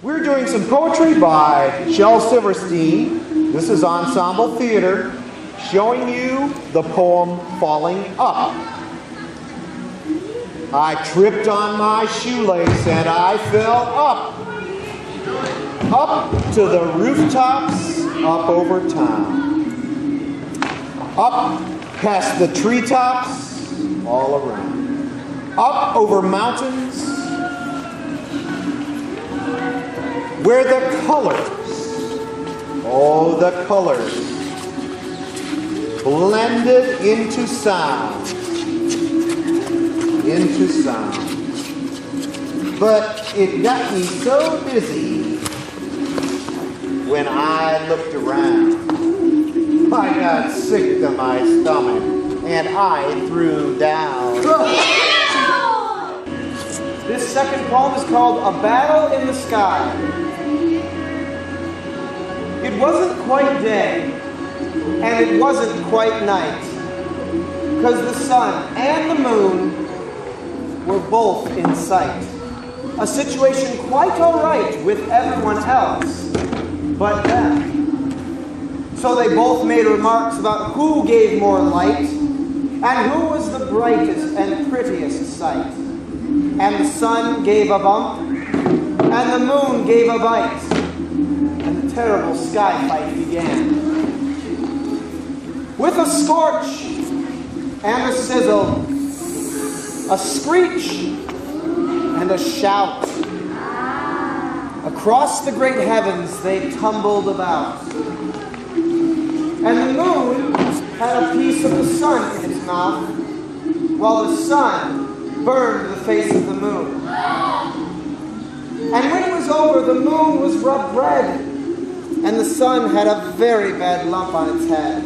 We're doing some poetry by Shel Silverstein. This is Ensemble Theater, showing you the poem Falling Up. I tripped on my shoelace and I fell up to the rooftops, up over town, up past the treetops, all around, up over mountains, where the colors, oh, the colors, blended into sound, But it got me so dizzy when I looked around. I got sick to my stomach and I threw down. This second poem is called A Battle in the Sky. It wasn't quite day, and it wasn't quite night, because the sun and the moon were both in sight. A situation quite all right with everyone else but them. So they both made remarks about who gave more light, and who was the brightest and prettiest sight. And the sun gave a bump, and the moon gave a bite, and the terrible sky fight began. With a scorch and a sizzle, a screech and a shout, across the great heavens they tumbled about. And the moon had a piece of the sun in its mouth, while the sun burned the face of the moon. And when it was over, the moon was rubbed red, and the sun had a very bad lump on its head.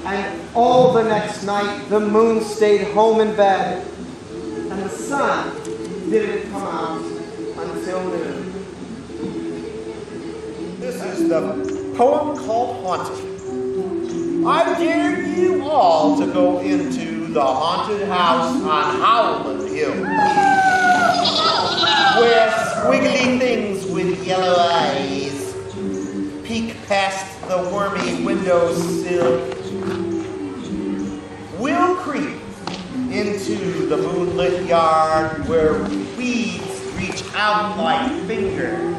And all the next night, the moon stayed home in bed, and the sun didn't come out until noon. This is the poem called Haunted. I dare you all to go into the haunted house on Howland Hill, where squiggly things with yellow eyes peek past the wormy windowsill. We'll creep into the moonlit yard where weeds reach out like fingers,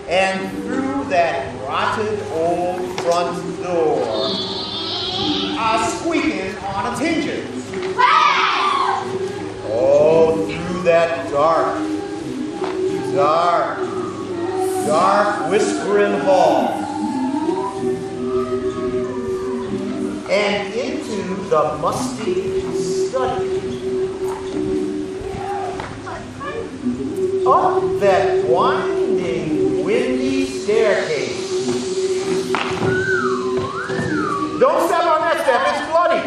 and through that rotted old front door, squeaking on its hinges. Oh, through that dark, whispering hall, and into the musty study, up that winding, windy staircase. Don't step on that step, it's bloody.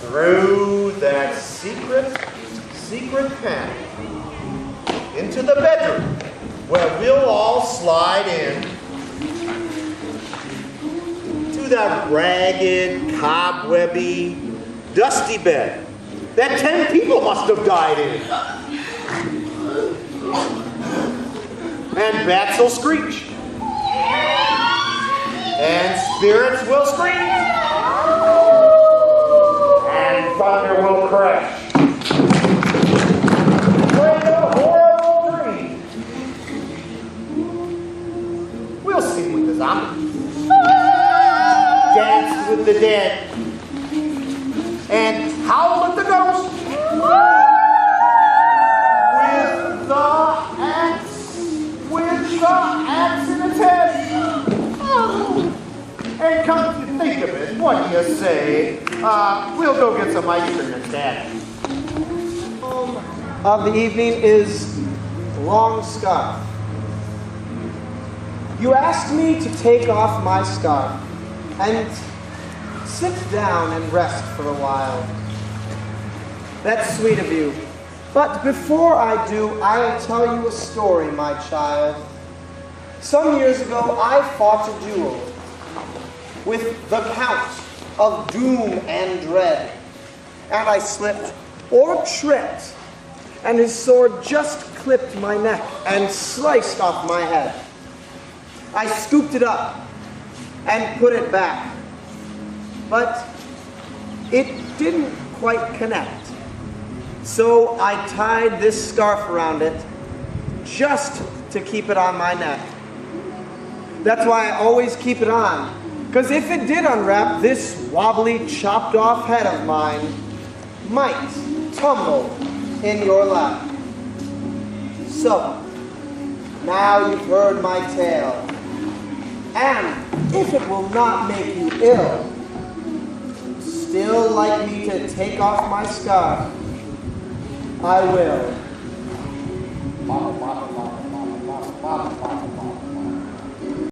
Through that secret panel, into the bedroom, where we'll all slide in, to that ragged, cobwebby, dusty bed that 10 people must have died in. And bats will screech, and spirits will scream, and thunder will crash. Like a horrible dream. We'll sing with the zombies, dance with the dead, and howl at the ghosts. With the axe in its head. And come to think of it, what do you say? We'll go get some ice cream instead. Of the evening is Long Scarf. You asked me to take off my scarf and sit down and rest for a while. That's sweet of you. But before I do, I'll tell you a story, my child. Some years ago, I fought a duel with the Count of Doom and Dread, and I slipped or tripped and his sword just clipped my neck and sliced off my head. I scooped it up and put it back, but it didn't quite connect. So I tied this scarf around it just to keep it on my neck. That's why I always keep it on, because if it did unwrap, this wobbly, chopped off head of mine might tumble in your lap. So, now you've heard my tale, and if it will not make you ill, still like me to take off my scarf, I will.